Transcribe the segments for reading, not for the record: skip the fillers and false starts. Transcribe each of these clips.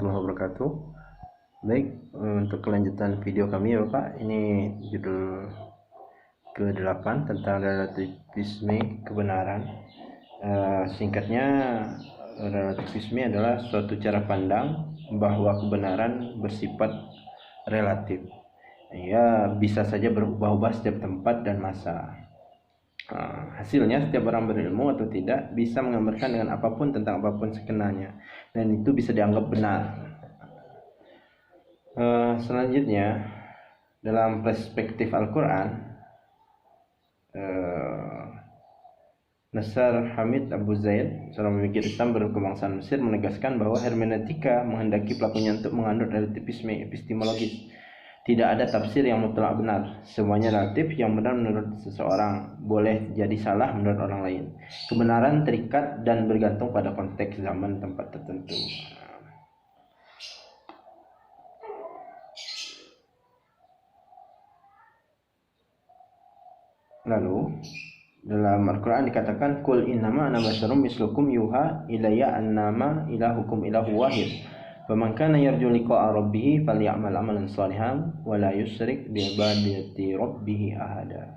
warahmatullahi wabarakatuh. Baik, untuk kelanjutan video kami ya Bapak, ini judul ke-8 tentang relativisme kebenaran. Singkatnya, relativisme adalah suatu cara pandang bahwa kebenaran bersifat relatif. Ya, bisa saja berubah-ubah setiap tempat dan masa. Hasilnya setiap orang berilmu atau tidak bisa menggambarkan dengan apapun tentang apapun sekenanya, dan itu bisa dianggap benar. Selanjutnya, dalam perspektif Al-Quran, Nasr Hamid Abu Zaid, seorang pemikir Islam berkebangsaan Mesir, menegaskan bahwa hermeneutika menghendaki pelakunya untuk menganut relativisme epistemologis. Tidak ada tafsir yang mutlak benar, semuanya relatif. Yang benar menurut seseorang boleh jadi salah menurut orang lain. Kebenaran terikat dan bergantung pada konteks, zaman, tempat tertentu. Lalu dalam Al-Quran dikatakan, Qul innama ana basyarum mislukum yuha ilayya annama ilahukum ilahu wahid. Faman kana yarju liqa'a rabbih falyamal amalan shalihan wa la yusyrik bi ibadati rabbih ahada.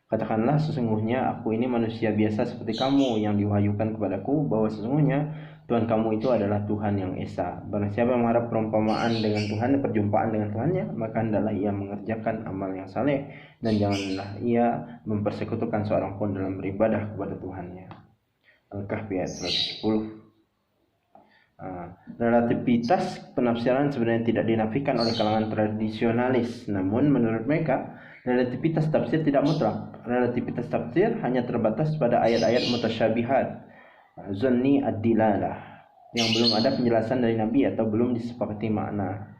Katakanlah, sesungguhnya aku ini manusia biasa seperti kamu, yang diwahyukan kepadaku bahwa sesungguhnya Tuhan kamu itu adalah Tuhan yang esa. Barang siapa yang mengharap perumpamaan dengan Tuhan, perjumpaan dengan Tuhannya, maka hendaklah ia mengerjakan amal yang saleh, dan janganlah ia mempersekutukan seorang pun dalam beribadah kepada Tuhannya. Al-Kahfi ayat 110. Relativitas penafsiran sebenarnya tidak dinafikan oleh kalangan tradisionalis, namun menurut mereka relativitas tafsir tidak mutlak. Relativitas tafsir hanya terbatas pada ayat-ayat mutasyabihat, zanni ad-dilalah, yang belum ada penjelasan dari Nabi atau belum disepakati makna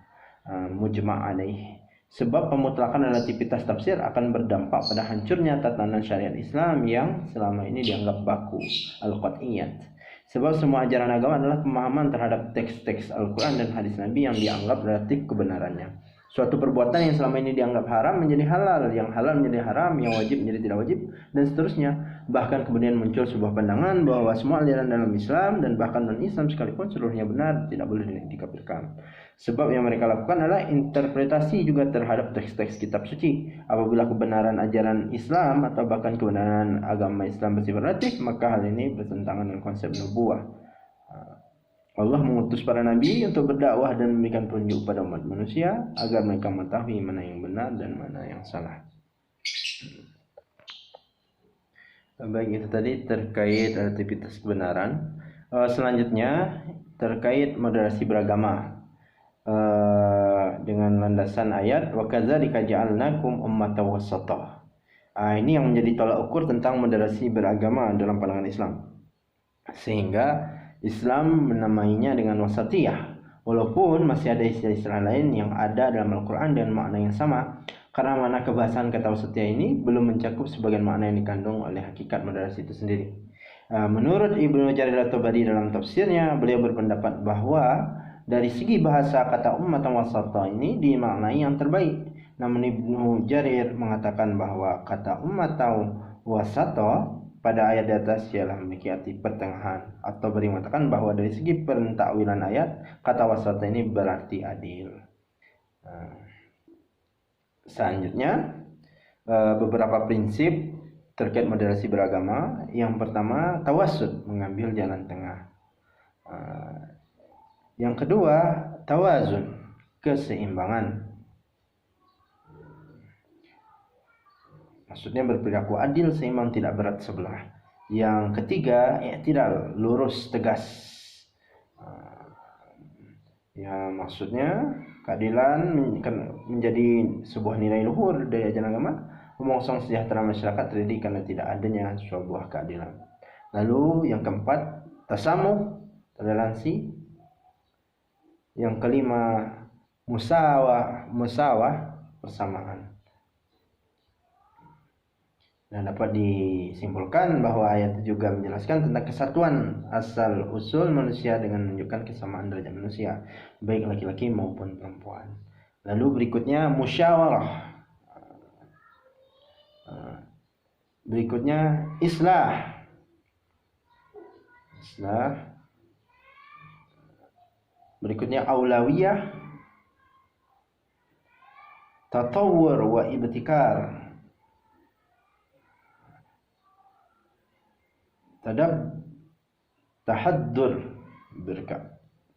mujma' alaih. Sebab pemutlakan relativitas tafsir akan berdampak pada hancurnya tatanan syariat Islam yang selama ini dianggap baku, al-qat'iyat. Sebab semua ajaran agama adalah pemahaman terhadap teks-teks Al-Quran dan hadis Nabi yang dianggap relatif kebenarannya. Suatu perbuatan yang selama ini dianggap haram menjadi halal, yang halal menjadi haram, yang wajib menjadi tidak wajib, dan seterusnya. Bahkan kemudian muncul sebuah pandangan bahwa semua aliran dalam Islam dan bahkan non-Islam sekalipun seluruhnya benar, tidak boleh dikafirkan. Sebab yang mereka lakukan adalah interpretasi juga terhadap teks-teks kitab suci. Apabila kebenaran ajaran Islam atau bahkan kebenaran agama Islam bersifat relatif, maka hal ini bertentangan dengan konsep nubuwah. Allah mengutus para nabi untuk berdakwah dan memberikan petunjuk pada umat manusia agar mereka mengetahui mana yang benar dan mana yang salah. Baik, itu tadi terkait relativitas kebenaran. Selanjutnya terkait moderasi beragama. Dengan landasan ayat wa kadzalika ja'alnakum ummatan wasatah. Ini yang menjadi tolak ukur tentang moderasi beragama dalam pandangan Islam. Sehingga Islam menamainya dengan wasatiyah, walaupun masih ada istilah-istilah lain yang ada dalam Al-Quran dengan makna yang sama, karena makna kebahasan kata wasatiyah ini belum mencakup sebagian makna yang dikandung oleh hakikat moderasi itu sendiri. Menurut Ibnu Jarir at-Tabari dalam tafsirnya, beliau berpendapat bahwa dari segi bahasa kata ummatan wasatah ini dimaknai yang terbaik. Namun Ibnu Jarir mengatakan bahwa kata ummatan wasatah pada ayat di atas ialah memiliki arti pertengahan, atau beliau mengatakan bahwa dari segi pentakwilan ayat, kata wasatah ini berarti adil. Selanjutnya, beberapa prinsip terkait moderasi beragama. Yang pertama, tawassud, mengambil jalan tengah. Yang kedua, tawazun, keseimbangan. Maksudnya berperilaku adil, seimbang, tidak berat sebelah. Yang ketiga, i'tidal, lurus, tegas. Ya, maksudnya keadilan menjadi sebuah nilai luhur dari ajaran agama. Pemongsong sejahtera masyarakat terjadi karena tidak adanya sebuah keadilan. Lalu yang keempat, tasamuh, toleransi. Yang kelima, musawah, persamaan. Dan dapat disimpulkan bahwa ayat itu juga menjelaskan tentang kesatuan asal usul manusia dengan menunjukkan kesamaan derajat manusia, baik laki-laki maupun perempuan. Lalu berikutnya musyawarah. Berikutnya islah. Berikutnya aulawiyah, tatawur wa ibtikar, tahaddur,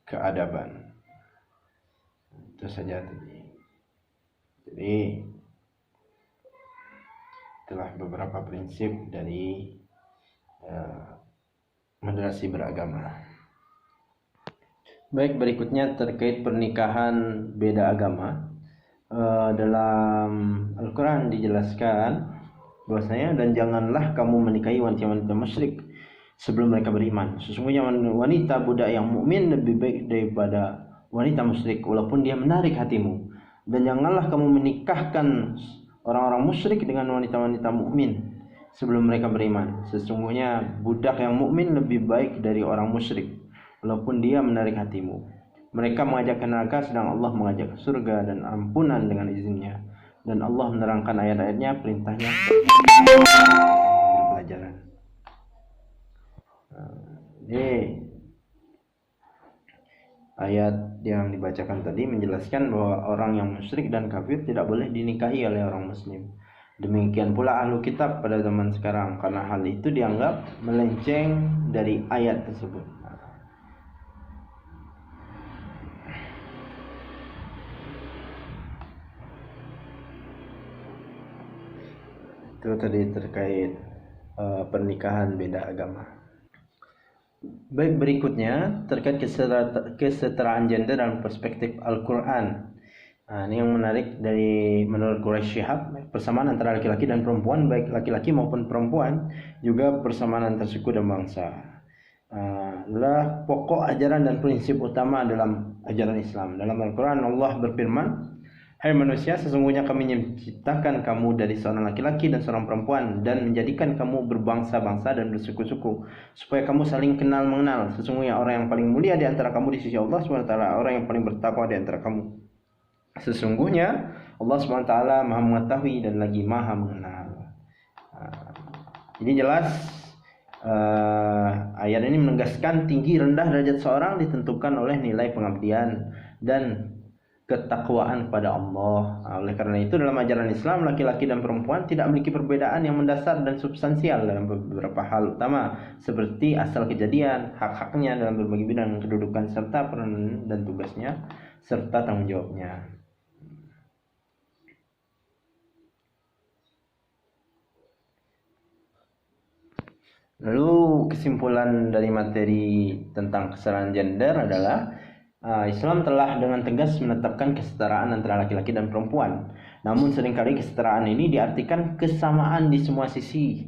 keadaban. Itu saja tadi. Jadi itulah beberapa prinsip dari moderasi beragama. Baik, berikutnya terkait pernikahan beda agama. Dalam Al-Quran dijelaskan bahwasanya, dan janganlah kamu menikahi wanita-wanita musyrik sebelum mereka beriman. Sesungguhnya wanita budak yang mukmin lebih baik daripada wanita musyrik walaupun dia menarik hatimu. Dan janganlah kamu menikahkan orang-orang musyrik dengan wanita-wanita mukmin sebelum mereka beriman. Sesungguhnya budak yang mukmin lebih baik dari orang musyrik walaupun dia menarik hatimu. Mereka mengajak ke neraka sedang Allah mengajak ke surga dan ampunan dengan izinnya. Dan Allah menerangkan ayat-ayatnya, perintahnya, pelajaran. Ini ayat yang dibacakan tadi menjelaskan bahwa orang yang musyrik dan kafir tidak boleh dinikahi oleh orang muslim. Demikian pula ahlu kitab pada zaman sekarang, karena hal itu dianggap melenceng dari ayat tersebut. Itu tadi terkait pernikahan beda agama. Baik, berikutnya terkait kesetaraan gender dalam perspektif Al-Quran. Ini yang menarik dari menurut Quraisy Shihab, persamaan antara laki-laki dan perempuan, baik laki-laki maupun perempuan, juga persamaan antar suku dan bangsa. Adalah pokok ajaran dan prinsip utama dalam ajaran Islam. Dalam Al-Quran Allah berfirman, "Hai manusia, sesungguhnya kami menciptakan kamu dari seorang laki-laki dan seorang perempuan dan menjadikan kamu berbangsa-bangsa dan bersuku-suku supaya kamu saling kenal mengenal. Sesungguhnya orang yang paling mulia di antara kamu di sisi Allah SWT, orang yang paling bertakwa di antara kamu. Sesungguhnya Allah SWT Maha mengetahui dan lagi Maha mengenal." Jadi jelas ayat ini menegaskan tinggi rendah derajat seorang ditentukan oleh nilai pengabdian dan ketakwaan kepada Allah. Oleh karena itu dalam ajaran Islam laki-laki dan perempuan tidak memiliki perbedaan yang mendasar dan substansial dalam beberapa hal utama seperti asal kejadian, hak-haknya dalam berbagai bidang kedudukan serta peran dan tugasnya serta tanggung jawabnya. Lalu kesimpulan dari materi tentang kesetaraan gender adalah Islam telah dengan tegas menetapkan kesetaraan antara laki-laki dan perempuan. Namun seringkali kesetaraan ini diartikan kesamaan di semua sisi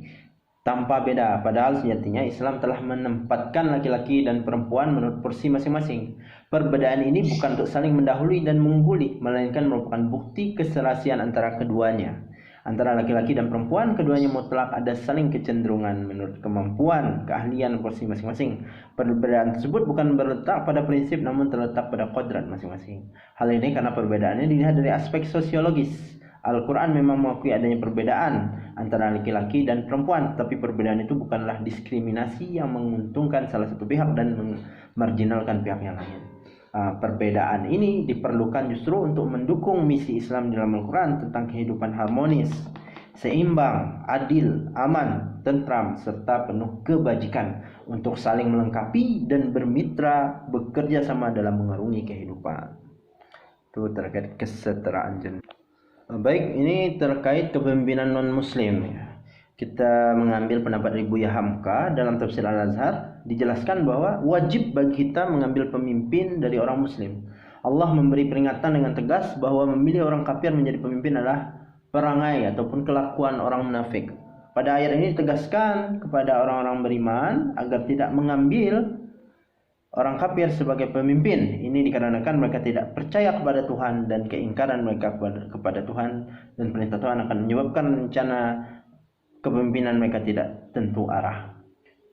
tanpa beda. Padahal sejatinya Islam telah menempatkan laki-laki dan perempuan menurut porsi masing-masing. Perbedaan ini bukan untuk saling mendahului dan mengungguli, melainkan merupakan bukti keserasian antara keduanya. Antara laki-laki dan perempuan, keduanya mutlak ada saling kecenderungan menurut kemampuan, keahlian porsi masing-masing. Perbedaan tersebut bukan berletak pada prinsip namun terletak pada kodrat masing-masing. Hal ini karena perbedaannya dilihat dari aspek sosiologis. Al-Quran memang mengakui adanya perbedaan antara laki-laki dan perempuan, tapi perbedaan itu bukanlah diskriminasi yang menguntungkan salah satu pihak dan memarginalkan pihak yang lain. Perbedaan ini diperlukan justru untuk mendukung misi Islam dalam Al-Quran tentang kehidupan harmonis, seimbang, adil, aman, tentram, serta penuh kebajikan untuk saling melengkapi dan bermitra bekerja sama dalam mengarungi kehidupan. Itu terkait kesetaraan gender. Baik, ini terkait kepemimpinan non-muslim. Kita mengambil pendapat dari Buya Hamka dalam tafsir Al-Azhar, dijelaskan bahwa wajib bagi kita mengambil pemimpin dari orang muslim. Allah memberi peringatan dengan tegas bahwa memilih orang kafir menjadi pemimpin adalah perangai ataupun kelakuan orang munafik. Pada ayat ini ditegaskan kepada orang-orang beriman agar tidak mengambil orang kafir sebagai pemimpin. Ini dikarenakan mereka tidak percaya kepada Tuhan dan keingkaran mereka kepada Tuhan, dan perintah Tuhan akan menyebabkan rencana kepemimpinan mereka tidak tentu arah.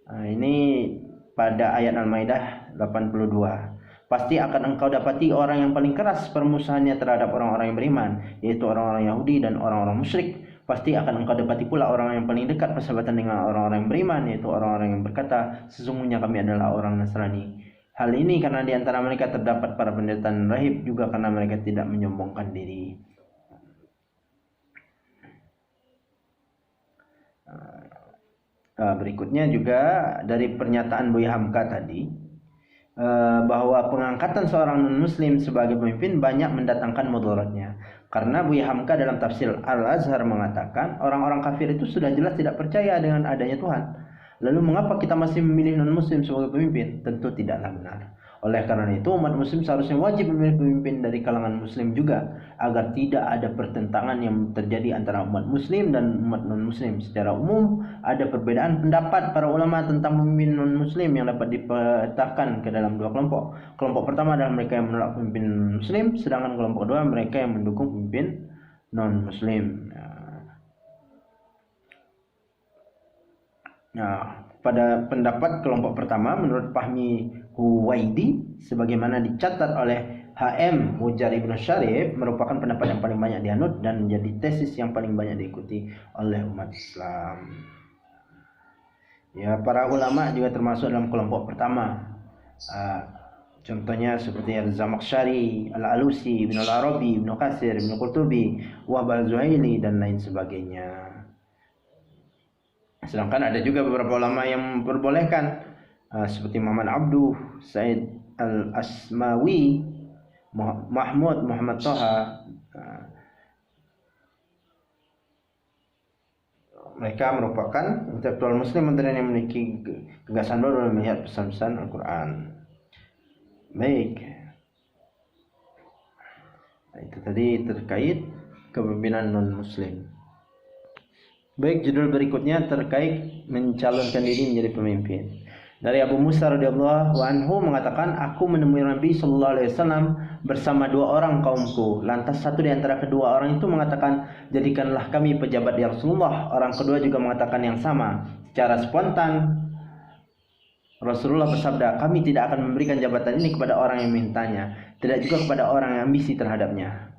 Ini pada ayat Al-Maidah 82. Pasti akan engkau dapati orang yang paling keras permusuhannya terhadap orang-orang yang beriman, yaitu orang-orang Yahudi dan orang-orang musyrik. Pasti akan engkau dapati pula orang yang paling dekat persahabatan dengan orang-orang yang beriman, yaitu orang-orang yang berkata, sesungguhnya kami adalah orang Nasrani. Hal ini karena di antara mereka terdapat para pendeta dan rahib, juga karena mereka tidak menyombongkan diri. Berikutnya juga dari pernyataan Buya Hamka tadi, bahwa pengangkatan seorang non-muslim sebagai pemimpin banyak mendatangkan mudaratnya. Karena Buya Hamka dalam tafsir Al-Azhar mengatakan orang-orang kafir itu sudah jelas tidak percaya dengan adanya Tuhan. Lalu mengapa kita masih memilih non-muslim sebagai pemimpin? Tentu tidaklah benar. Oleh karena itu umat muslim seharusnya wajib memilih pemimpin dari kalangan muslim juga, agar tidak ada pertentangan yang terjadi antara umat muslim dan umat non-muslim. Secara umum ada perbedaan pendapat para ulama tentang pemimpin non-muslim yang dapat dipetakan ke dalam dua kelompok. Kelompok pertama adalah mereka yang menolak pemimpin muslim, sedangkan kelompok kedua mereka yang mendukung pemimpin non-muslim. Nah, pada pendapat kelompok pertama menurut Fahmi Huwaidi, sebagaimana dicatat oleh HM Mujar Ibn Syarif, merupakan pendapat yang paling banyak dianut dan menjadi tesis yang paling banyak diikuti oleh umat Islam. Ya, para ulama juga termasuk dalam kelompok pertama. Contohnya seperti Al-Zamakhsyari, Al-Alusi, Ibn Al-Arabi, Ibn Katsir, Ibn Qurtubi, Wahb Al-Zuhaili dan lain sebagainya. Sedangkan ada juga beberapa ulama yang memperbolehkan, seperti Muhammad Abduh, Said Al-Asmawi, Muhammad Toha. Mereka merupakan intelektual muslim modern yang memiliki gagasan baru dalam melihat pesan-pesan Al-Quran. Baik, itu tadi terkait kepemimpinan non-muslim. Baik, judul berikutnya terkait mencalonkan diri menjadi pemimpin. Dari Abu Musa radhiyallahu anhu mengatakan, aku menemui Nabi sallallahu alaihi wasallam bersama dua orang kaumku. Lantas satu di antara kedua orang itu mengatakan, jadikanlah kami pejabat ya Rasulullah. Orang kedua juga mengatakan yang sama. Secara spontan Rasulullah bersabda, kami tidak akan memberikan jabatan ini kepada orang yang mintanya, tidak juga kepada orang yang ambisi terhadapnya.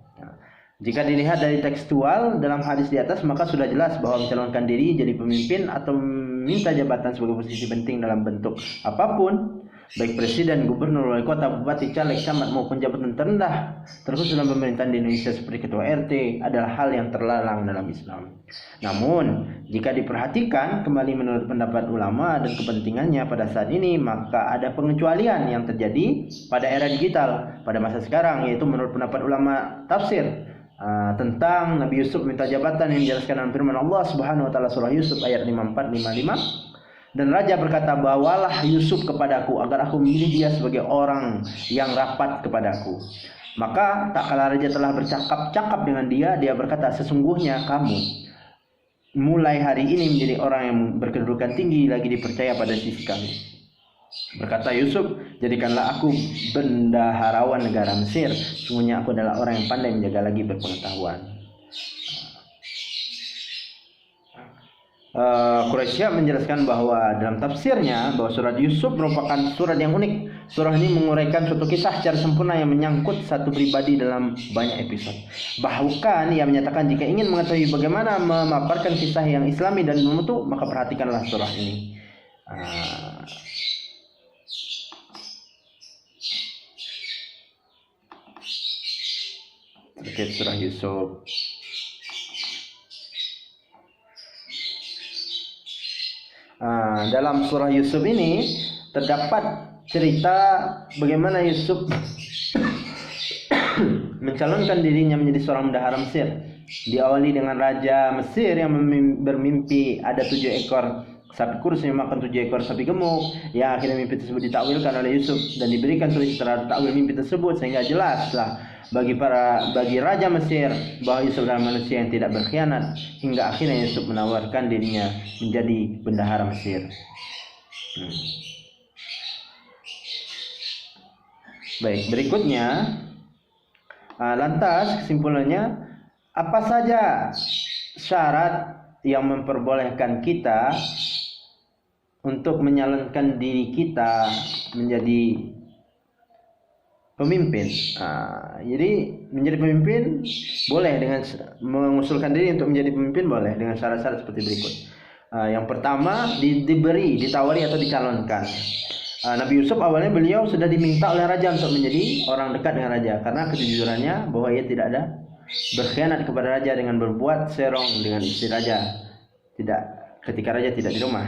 Jika dilihat dari tekstual dalam hadis di atas, maka sudah jelas bahwa mencalonkan diri jadi pemimpin atau meminta jabatan sebagai posisi penting dalam bentuk apapun, baik presiden, gubernur, wali kota, bupati, caleg, camat maupun jabatan terendah terkhusus dalam pemerintahan di Indonesia seperti ketua RT, adalah hal yang terlarang dalam Islam. Namun, jika diperhatikan kembali menurut pendapat ulama dan kepentingannya pada saat ini, maka ada pengecualian yang terjadi pada era digital pada masa sekarang, yaitu menurut pendapat ulama tafsir tentang Nabi Yusuf minta jabatan yang dijelaskan dalam firman Allah Subhanahu wa taala surah Yusuf ayat 54-55. Dan raja berkata, bawalah Yusuf kepadaku agar aku memilih dia sebagai orang yang rapat kepadaku. Maka tak kala raja telah bercakap-cakap dengan dia, dia berkata, sesungguhnya kamu mulai hari ini menjadi orang yang berkedudukan tinggi lagi dipercaya pada sisi kami. Berkata Yusuf, jadikanlah aku bendaharawan negara Mesir. Sungguhnya aku adalah orang yang pandai menjaga lagi berpengetahuan. Quraisy menjelaskan bahwa dalam tafsirnya bahwa surat Yusuf merupakan surat yang unik. Surah ini menguraikan suatu kisah secara sempurna yang menyangkut satu pribadi dalam banyak episode. Bahkan ia menyatakan jika ingin mengetahui bagaimana memaparkan kisah yang islami dan memutu, maka perhatikanlah surah ini. Terkait surah Yusuf. Dalam surah Yusuf ini terdapat cerita bagaimana Yusuf mencalonkan dirinya menjadi seorang bendahara Mesir. Diawali dengan raja Mesir yang bermimpi ada 7 ekor sapi kurus yang makan 7 ekor sapi gemuk. Ya, akhirnya mimpi tersebut ditakwilkan oleh Yusuf dan diberikan solusi terhadap takwil mimpi tersebut, sehingga jelaslah bagi raja Mesir bahwa Yusuf adalah manusia yang tidak berkhianat, hingga akhirnya Yusuf menawarkan dirinya menjadi bendahara Mesir. Baik, berikutnya lantas kesimpulannya, apa saja syarat yang memperbolehkan kita untuk menyalonkan diri kita menjadi pemimpin? Jadi menjadi pemimpin boleh dengan mengusulkan diri untuk menjadi pemimpin boleh dengan syarat-syarat seperti berikut. Yang pertama, ditawari atau dicalonkan. Nabi Yusuf awalnya beliau sudah diminta oleh raja untuk menjadi orang dekat dengan raja karena kejujurannya bahwa ia tidak ada berkhianat kepada raja dengan berbuat serong dengan istri raja tidak ketika raja tidak di rumah.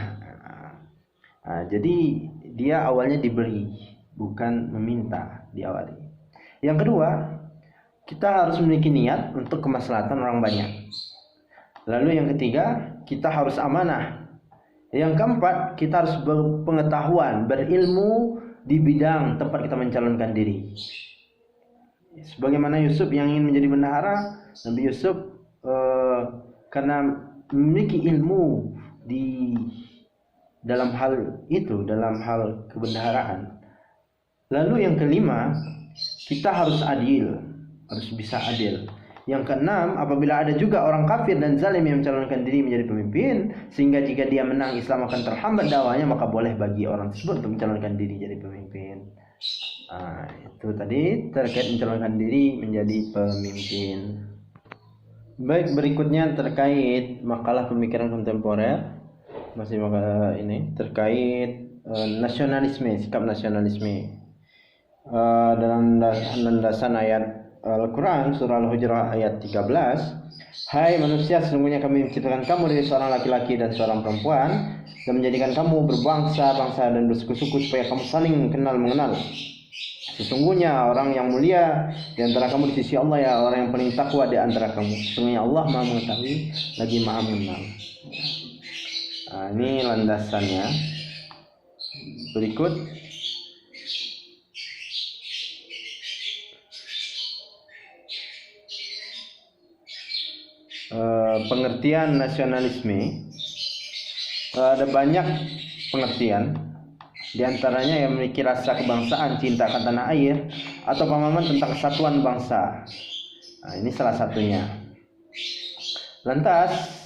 Jadi dia awalnya diberi bukan meminta diawali. Yang kedua, kita harus memiliki niat untuk kemaslahatan orang banyak. Lalu yang ketiga, kita harus amanah. Yang keempat, kita harus berpengetahuan, berilmu di bidang tempat kita mencalonkan diri. Sebagaimana Yusuf yang ingin menjadi bendahara, Nabi Yusuf karena memiliki ilmu di dalam hal itu, dalam hal kebendaharaan. Lalu yang kelima, kita harus adil, harus bisa adil. Yang keenam, apabila ada juga orang kafir dan zalim yang mencalonkan diri menjadi pemimpin, sehingga jika dia menang Islam akan terhambat dakwahnya, maka boleh bagi orang tersebut untuk mencalonkan diri jadi pemimpin. Itu tadi terkait mencalonkan diri menjadi pemimpin. Baik, berikutnya terkait makalah pemikiran kontemporer, masih makalah ini terkait nasionalisme, sikap nasionalisme. Dalam landasan ayat Al-Quran surah Al-Hujurat ayat 13, hai manusia, sesungguhnya kami menciptakan kamu dari seorang laki-laki dan seorang perempuan dan menjadikan kamu berbangsa-bangsa dan bersuku-suku supaya kamu saling kenal mengenal. Sesungguhnya orang yang mulia di antara kamu di sisi Allah ya orang yang paling takwa di antara kamu. Sesungguhnya Allah Maha mengetahui lagi Maha mengenal. Ini landasannya. Berikut pengertian nasionalisme. Ada banyak pengertian, di antaranya yang memiliki rasa kebangsaan, cinta akan tanah air, atau pemahaman tentang kesatuan bangsa. Ini salah satunya. Lantas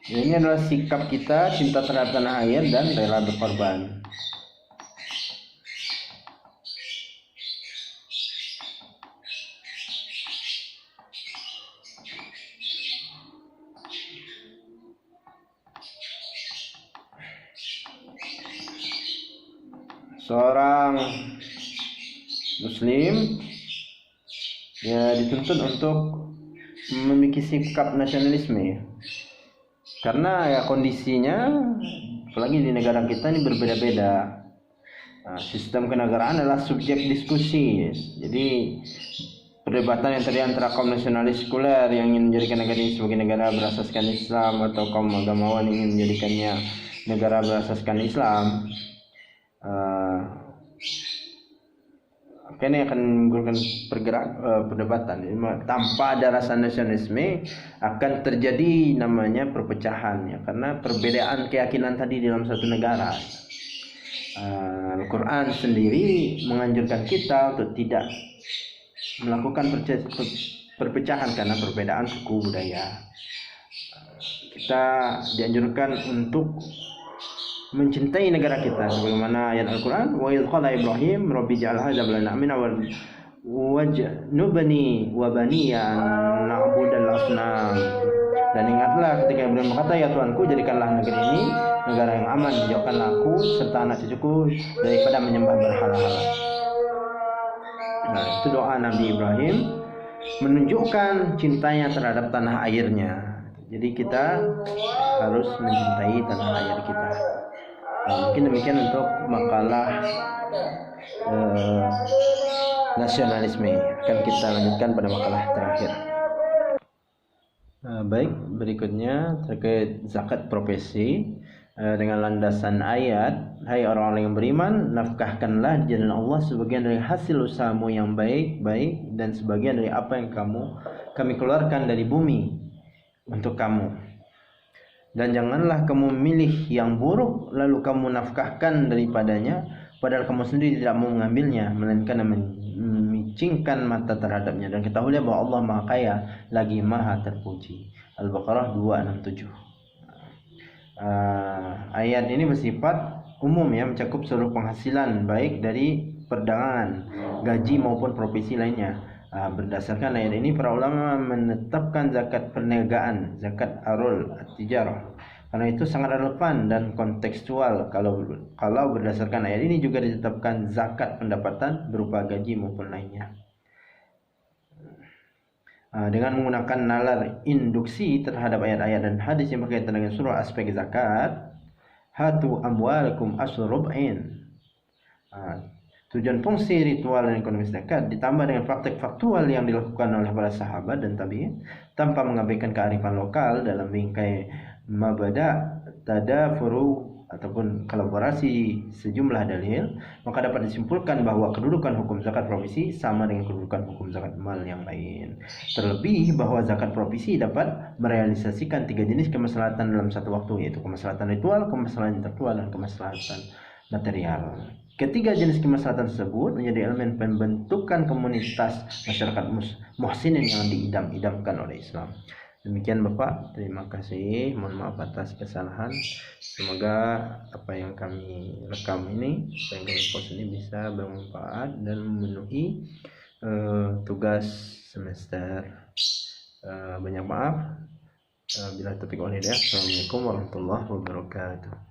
ini adalah sikap kita cinta terhadap tanah air dan rela berkorban. Seorang Muslim ya dituntut untuk memiliki sikap nasionalisme. Karena ya kondisinya, apalagi di negara kita ini berbeda-beda. Sistem kenegaraan adalah subjek diskusi. Jadi perdebatan yang terjadi antara kaum nasionalis sekuler yang ingin menjadikan negara ini sebagai negara berasaskan Islam atau kaum agamawan yang ingin menjadikannya negara berasaskan Islam, ini akan menimbulkan perdebatan. Tanpa ada rasa nasionalisme akan terjadi namanya perpecahan ya, karena perbedaan keyakinan tadi dalam satu negara. Al-Quran sendiri menganjurkan kita untuk tidak melakukan perpecahan karena perbedaan suku budaya. Kita dianjurkan untuk mencintai negara kita sebagaimana ayat Al-Quran, wa idh qala Ibrahim rabbi ij'al hadza baladan amina wajnubni wa baniya an na'budal asnam. Dan ingatlah ketika Ibrahim berkata, ya Tuhanku, jadikanlah negeri ini negara yang aman, jauhkanlah aku serta anak cucuku daripada menyembah berhala-hala. Itu doa Nabi Ibrahim menunjukkan cintanya terhadap tanah airnya. Jadi kita harus mencintai tanah air kita. Mungkin demikian untuk makalah nasionalisme. Akan kita lanjutkan pada makalah terakhir. Baik, berikutnya terkait zakat profesi dengan landasan ayat, hai orang-orang yang beriman, nafkahkanlah di jalan Allah sebagian dari hasil usahamu yang baik-baik dan sebagian dari apa yang kami keluarkan dari bumi untuk kamu. Dan janganlah kamu memilih yang buruk lalu kamu nafkahkan daripadanya, padahal kamu sendiri tidak mau mengambilnya, melainkan memicingkan mata terhadapnya. Dan ketahuilah bahwa Allah Maha Kaya lagi Maha Terpuji. Al-Baqarah 267. Ayat ini bersifat umum ya, mencakup seluruh penghasilan baik dari perdagangan, gaji maupun profesi lainnya. Berdasarkan ayat ini, para ulama menetapkan zakat perniagaan, zakat arul tijarah. Karena itu sangat relevan dan kontekstual kalau berdasarkan ayat ini juga ditetapkan zakat pendapatan berupa gaji maupun lainnya. Dengan menggunakan nalar induksi terhadap ayat-ayat dan hadis yang berkaitan dengan seluruh aspek zakat, hatu amwalakum asrub'in. Tujuan fungsi ritual dan ekonomi zakat ditambah dengan praktek faktual yang dilakukan oleh para sahabat dan tabi'in tanpa mengabaikan kearifan lokal dalam bingkai mabada tadafuru ataupun kolaborasi sejumlah dalil, maka dapat disimpulkan bahwa kedudukan hukum zakat profesi sama dengan kedudukan hukum zakat mal yang lain. Terlebih bahwa zakat profesi dapat merealisasikan 3 jenis kemaslahatan dalam satu waktu, yaitu kemaslahatan ritual, kemaslahatan intelektual, dan kemaslahatan material. Ketiga jenis kemaslahatan tersebut menjadi elemen pembentukan komunitas masyarakat muhsinin yang diidam-idamkan oleh Islam. Demikian Bapak, terima kasih. Mohon maaf atas kesalahan. Semoga apa yang kami rekam ini, apa yang kami post ini bisa bermanfaat dan memenuhi tugas semester. Banyak maaf. Bila taufiq wal hidayah. Assalamualaikum warahmatullahi wabarakatuh.